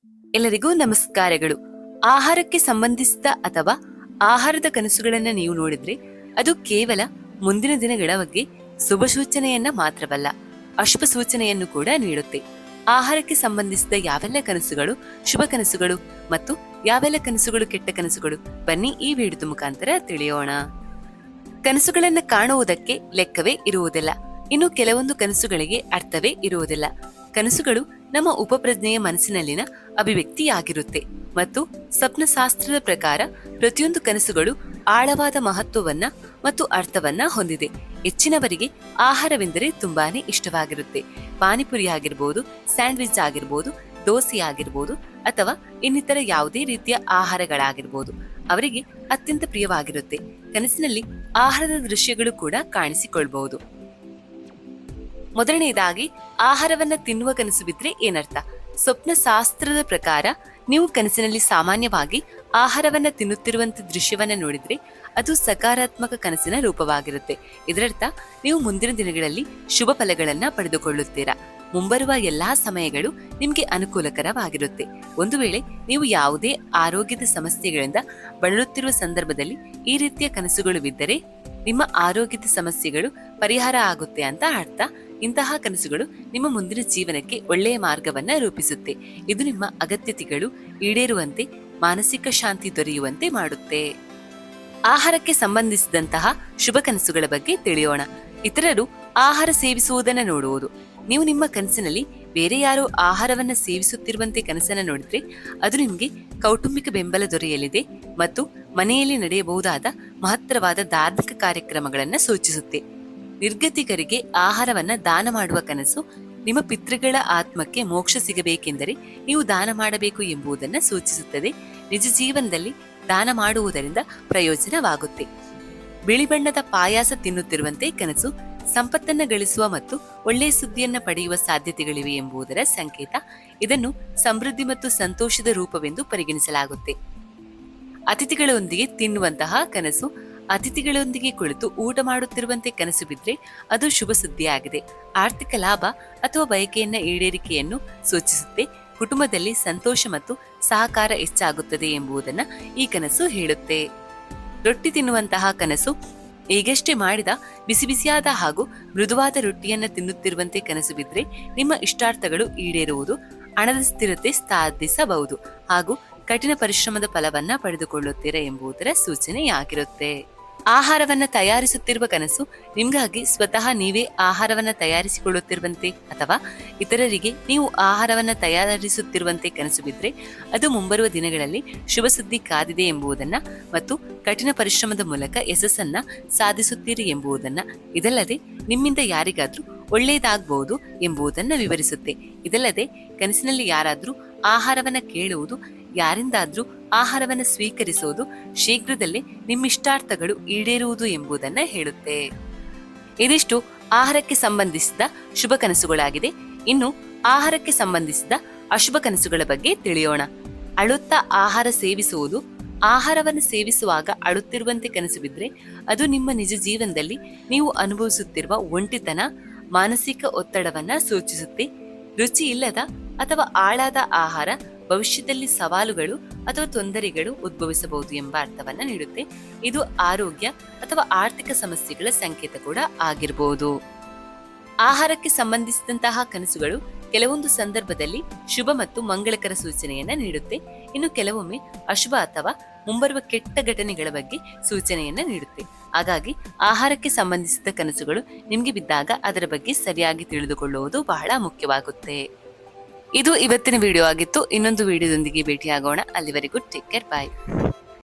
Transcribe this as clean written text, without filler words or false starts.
ಎಲ್ಲರಿಗೂ ನಮಸ್ಕಾರಗಳು. ಆಹಾರಕ್ಕೆ ಸಂಬಂಧಿಸಿದ ಅಥವಾ ಆಹಾರದ ಕನಸುಗಳನ್ನ ನೀವು ನೋಡಿದ್ರೆ ಅದು ಕೇವಲ ಮುಂದಿನ ದಿನಗಳ ಬಗ್ಗೆ ಶುಭ ಸೂಚನೆಯನ್ನ ಮಾತ್ರವಲ್ಲ, ಅಶುಭ ಸೂಚನೆಯನ್ನು ಕೂಡ ನೀಡುತ್ತೆ. ಆಹಾರಕ್ಕೆ ಸಂಬಂಧಿಸಿದ ಯಾವೆಲ್ಲ ಕನಸುಗಳು ಶುಭ ಕನಸುಗಳು ಮತ್ತು ಯಾವೆಲ್ಲ ಕನಸುಗಳು ಕೆಟ್ಟ ಕನಸುಗಳು, ಬನ್ನಿ ಈ ವಿಡಿಯೋದ ಮುಖಾಂತರ ತಿಳಿಯೋಣ. ಕನಸುಗಳನ್ನ ಕಾಣುವುದಕ್ಕೆ ಲೆಕ್ಕವೇ ಇರುವುದಿಲ್ಲ, ಇನ್ನು ಕೆಲವೊಂದು ಕನಸುಗಳಿಗೆ ಅರ್ಥವೇ ಇರುವುದಿಲ್ಲ. ಕನಸುಗಳು ನಮ್ಮ ಉಪಪ್ರಜ್ಞೆಯ ಮನಸ್ಸಿನಲ್ಲಿನ ಅಭಿವ್ಯಕ್ತಿಯಾಗಿರುತ್ತೆ ಮತ್ತು ಸ್ವಪ್ನಶಾಸ್ತ್ರದ ಪ್ರಕಾರ ಪ್ರತಿಯೊಂದು ಕನಸುಗಳು ಆಳವಾದ ಮಹತ್ವವನ್ನ ಮತ್ತು ಅರ್ಥವನ್ನ ಹೊಂದಿದೆ. ಹೆಚ್ಚಿನವರಿಗೆ ಆಹಾರವೆಂದರೆ ತುಂಬಾನೇ ಇಷ್ಟವಾಗಿರುತ್ತೆ. ಪಾನಿಪುರಿ ಆಗಿರ್ಬೋದು, ಸ್ಯಾಂಡ್ವಿಚ್ ಆಗಿರ್ಬೋದು, ದೋಸೆ ಆಗಿರ್ಬೋದು ಅಥವಾ ಇನ್ನಿತರ ಯಾವುದೇ ರೀತಿಯ ಆಹಾರಗಳಾಗಿರ್ಬೋದು ಅವರಿಗೆ ಅತ್ಯಂತ ಪ್ರಿಯವಾಗಿರುತ್ತೆ. ಕನಸಿನಲ್ಲಿ ಆಹಾರದ ದೃಶ್ಯಗಳು ಕೂಡ ಕಾಣಿಸಿಕೊಳ್ಬಹುದು. ಮೊದಲನೆಯದಾಗಿ, ಆಹಾರವನ್ನ ತಿನ್ನುವ ಕನಸು ಬಿದ್ರೆ ಏನರ್ಥ? ಸ್ವಪ್ನಶಾಸ್ತ್ರದ ಪ್ರಕಾರ ನೀವು ಕನಸಿನಲ್ಲಿ ಸಾಮಾನ್ಯವಾಗಿ ಆಹಾರವನ್ನ ತಿನ್ನುತ್ತಿರುವಂತ ದೃಶ್ಯವನ್ನ ನೋಡಿದ್ರೆ ಅದು ಸಕಾರಾತ್ಮಕ ಕನಸಿನ ರೂಪವಾಗಿರುತ್ತೆ. ಇದರರ್ಥ ನೀವು ಮುಂದಿನ ದಿನಗಳಲ್ಲಿ ಶುಭ ಫಲಗಳನ್ನ ಪಡೆದುಕೊಳ್ಳುತ್ತೀರಾ. ಮುಂಬರುವ ಎಲ್ಲಾ ಸಮಯಗಳು ನಿಮ್ಗೆ ಅನುಕೂಲಕರವಾಗಿರುತ್ತೆ. ಒಂದು ವೇಳೆ ನೀವು ಯಾವುದೇ ಆರೋಗ್ಯದ ಸಮಸ್ಯೆಗಳಿಂದ ಬಳಲುತ್ತಿರುವ ಸಂದರ್ಭದಲ್ಲಿ ಈ ರೀತಿಯ ಕನಸುಗಳು ಬಿದ್ದರೆ ನಿಮ್ಮ ಆರೋಗ್ಯದ ಸಮಸ್ಯೆಗಳು ಪರಿಹಾರ ಆಗುತ್ತೆ ಅಂತ ಅರ್ಥ. ಇಂತಹ ಕನಸುಗಳು ನಿಮ್ಮ ಮುಂದಿನ ಜೀವನಕ್ಕೆ ಒಳ್ಳೆಯ ಮಾರ್ಗವನ್ನ ರೂಪಿಸುತ್ತೆ. ಇದು ನಿಮ್ಮ ಅಗತ್ಯತೆಗಳು ಈಡೇರುವಂತೆ, ಮಾನಸಿಕ ಶಾಂತಿ ದೊರೆಯುವಂತೆ ಮಾಡುತ್ತೆ. ಆಹಾರಕ್ಕೆ ಸಂಬಂಧಿಸಿದಂತಹ ಶುಭ ಕನಸುಗಳ ಬಗ್ಗೆ ತಿಳಿಯೋಣ. ಇತರರು ಆಹಾರ ಸೇವಿಸುವುದನ್ನ ನೋಡುವುದು. ನೀವು ನಿಮ್ಮ ಕನಸಿನಲ್ಲಿ ಬೇರೆ ಯಾರೋ ಆಹಾರವನ್ನ ಸೇವಿಸುತ್ತಿರುವಂತೆ ಕನಸನ್ನ ನೋಡಿದ್ರೆ ಅದು ನಿಮ್ಗೆ ಕೌಟುಂಬಿಕ ಬೆಂಬಲ ದೊರೆಯಲಿದೆ ಮತ್ತು ಮನೆಯಲ್ಲಿ ನಡೆಯಬಹುದಾದ ಮಹತ್ತರವಾದ ಧಾರ್ಮಿಕ ಕಾರ್ಯಕ್ರಮಗಳನ್ನ ಸೂಚಿಸುತ್ತೆ. ನಿರ್ಗತಿಕರಿಗೆ ಆಹಾರವನ್ನ ದಾನ ಮಾಡುವ ಕನಸು ನಿಮ್ಮ ಪಿತೃಗಳ ಆತ್ಮಕ್ಕೆ ಮೋಕ್ಷ ಸಿಗಬೇಕೆಂದರೆ ನೀವು ದಾನ ಮಾಡಬೇಕು ಎಂಬುದನ್ನು ಸೂಚಿಸುತ್ತದೆ. ನಿಜ ಜೀವನದಲ್ಲಿ ದಾನ ಮಾಡುವುದರಿಂದ ಪ್ರಯೋಜನವಾಗುತ್ತೆ. ಬಿಳಿ ಬಣ್ಣದ ಪಾಯಾಸ ತಿನ್ನುತ್ತಿರುವಂತೆ ಕನಸು ಸಂಪತ್ತನ್ನ ಗಳಿಸುವ ಮತ್ತು ಒಳ್ಳೆಯ ಸುದ್ದಿಯನ್ನ ಪಡೆಯುವ ಸಾಧ್ಯತೆಗಳಿವೆ ಎಂಬುದರ ಸಂಕೇತ. ಇದನ್ನು ಸಮೃದ್ಧಿ ಮತ್ತು ಸಂತೋಷದ ರೂಪವೆಂದು ಪರಿಗಣಿಸಲಾಗುತ್ತೆ. ಅತಿಥಿಗಳೊಂದಿಗೆ ತಿನ್ನುವಂತಹ ಕನಸು. ಅತಿಥಿಗಳೊಂದಿಗೆ ಕುಳಿತು ಊಟ ಮಾಡುತ್ತಿರುವಂತೆ ಕನಸು ಬಿದ್ರೆ ಅದು ಶುಭ ಸುದ್ದಿಯಾಗಿದೆ. ಆರ್ಥಿಕ ಲಾಭ ಅಥವಾ ಬಯಕೆಯನ್ನ ಈಡೇರಿಕೆಯನ್ನು ಸೂಚಿಸುತ್ತೆ. ಕುಟುಂಬದಲ್ಲಿ ಸಂತೋಷ ಮತ್ತು ಸಹಕಾರ ಹೆಚ್ಚಾಗುತ್ತದೆ ಎಂಬುದನ್ನ ಈ ಕನಸು ಹೇಳುತ್ತೆ. ರೊಟ್ಟಿ ತಿನ್ನುವಂತಹ ಕನಸು. ಈಗಷ್ಟೇ ಮಾಡಿದ ಬಿಸಿ ಬಿಸಿಯಾದ ಹಾಗೂ ಮೃದುವಾದ ರೊಟ್ಟಿಯನ್ನ ತಿನ್ನುತ್ತಿರುವಂತೆ ಕನಸು ಬಿದ್ರೆ ನಿಮ್ಮ ಇಷ್ಟಾರ್ಥಗಳು ಈಡೇರುವುದು, ಹಣದ ಸ್ಥಿರತೆ ಸಾಧಿಸಬಹುದು ಹಾಗೂ ಕಠಿಣ ಪರಿಶ್ರಮದ ಫಲವನ್ನ ಪಡೆದುಕೊಳ್ಳುತ್ತೀರಾ ಎಂಬುದರ ಸೂಚನೆಯಾಗಿರುತ್ತೆ. ಆಹಾರವನ್ನ ತಯಾರಿಸುತ್ತಿರುವ ಕನಸು. ನಿಮ್ಗಾಗಿ ಸ್ವತಃ ನೀವೇ ಆಹಾರವನ್ನ ತಯಾರಿಸಿಕೊಳ್ಳುತ್ತಿರುವಂತೆ ಅಥವಾ ಇತರರಿಗೆ ನೀವು ಆಹಾರವನ್ನ ತಯಾರಿಸುತ್ತಿರುವಂತೆ ಕನಸು ಬಿದ್ರೆ ಅದು ಮುಂಬರುವ ದಿನಗಳಲ್ಲಿ ಶುಭ ಸುದ್ದಿ ಕಾದಿದೆ ಎಂಬುದನ್ನ ಮತ್ತು ಕಠಿಣ ಪರಿಶ್ರಮದ ಮೂಲಕ ಯಶಸ್ಸನ್ನ ಸಾಧಿಸುತ್ತೀರಿ ಎಂಬುದನ್ನ, ಇದಲ್ಲದೆ ನಿಮ್ಮಿಂದ ಯಾರಿಗಾದ್ರೂ ಒಳ್ಳೆಯದಾಗಬಹುದು ಎಂಬುದನ್ನ ವಿವರಿಸುತ್ತೆ. ಇದಲ್ಲದೆ ಕನಸಿನಲ್ಲಿ ಯಾರಾದ್ರೂ ಆಹಾರವನ್ನ ಕೇಳುವುದು, ಯಾರಿಂದಾದ್ರೂ ಆಹಾರವನ್ನ ಸ್ವೀಕರಿಸುವುದು, ಶೀಘ್ರದಲ್ಲೇ ನಿಮ್ಮಿಷ್ಟಾರ್ಥಗಳು ಈಡೇರುವುದು ಎಂಬುದನ್ನ ಹೇಳುತ್ತೆ. ಇದಿಷ್ಟು ಆಹಾರಕ್ಕೆ ಸಂಬಂಧಿಸಿದ ಶುಭ ಕನಸುಗಳಾಗಿದೆ. ಇನ್ನು ಆಹಾರಕ್ಕೆ ಸಂಬಂಧಿಸಿದ ಅಶುಭ ಕನಸುಗಳ ಬಗ್ಗೆ ತಿಳಿಯೋಣ. ಅಳುತ್ತಾ ಆಹಾರ ಸೇವಿಸುವುದು. ಆಹಾರವನ್ನು ಸೇವಿಸುವಾಗ ಅಳುತ್ತಿರುವಂತೆ ಕನಸು ಬಿದ್ರೆ ಅದು ನಿಮ್ಮ ನಿಜ ಜೀವನದಲ್ಲಿ ನೀವು ಅನುಭವಿಸುತ್ತಿರುವ ಒಂಟಿತನ, ಮಾನಸಿಕ ಒತ್ತಡವನ್ನ ಸೂಚಿಸುತ್ತೆ. ರುಚಿ ಇಲ್ಲದ ಅಥವಾ ಆಳಾದ ಆಹಾರ ಭವಿಷ್ಯದಲ್ಲಿ ಸವಾಲುಗಳು ಅಥವಾ ತೊಂದರೆಗಳು ಉದ್ಭವಿಸಬಹುದು ಎಂಬ ಅರ್ಥವನ್ನ ನೀಡುತ್ತೆ. ಇದು ಆರೋಗ್ಯ ಅಥವಾ ಆರ್ಥಿಕ ಸಮಸ್ಯೆಗಳ ಸಂಕೇತ ಕೂಡ ಆಗಿರಬಹುದು. ಆಹಾರಕ್ಕೆ ಸಂಬಂಧಿಸಿದಂತಹ ಕನಸುಗಳು ಕೆಲವೊಂದು ಸಂದರ್ಭದಲ್ಲಿ ಶುಭ ಮತ್ತು ಮಂಗಳಕರ ಸೂಚನೆಯನ್ನ ನೀಡುತ್ತೆ. ಇನ್ನು ಕೆಲವೊಮ್ಮೆ ಅಶುಭ ಅಥವಾ ಮುಂಬರುವ ಕೆಟ್ಟ ಘಟನೆಗಳ ಬಗ್ಗೆ ಸೂಚನೆಯನ್ನ ನೀಡುತ್ತೆ. ಹಾಗಾಗಿ ಆಹಾರಕ್ಕೆ ಸಂಬಂಧಿಸಿದ ಕನಸುಗಳು ನಿಮ್ಗೆ ಬಿದ್ದಾಗ ಅದರ ಬಗ್ಗೆ ಸರಿಯಾಗಿ ತಿಳಿದುಕೊಳ್ಳುವುದು ಬಹಳ ಮುಖ್ಯವಾಗುತ್ತೆ. ಇದು ಇವತ್ತಿನ ವಿಡಿಯೋ ಆಗಿತ್ತು. ಇನ್ನೊಂದು ವಿಡಿಯೋದೊಂದಿಗೆ ಭೇಟಿಯಾಗೋಣ. ಅಲ್ಲಿವರೆಗೂ ಟೇಕ್ ಕೇರ್, ಬಾಯ್.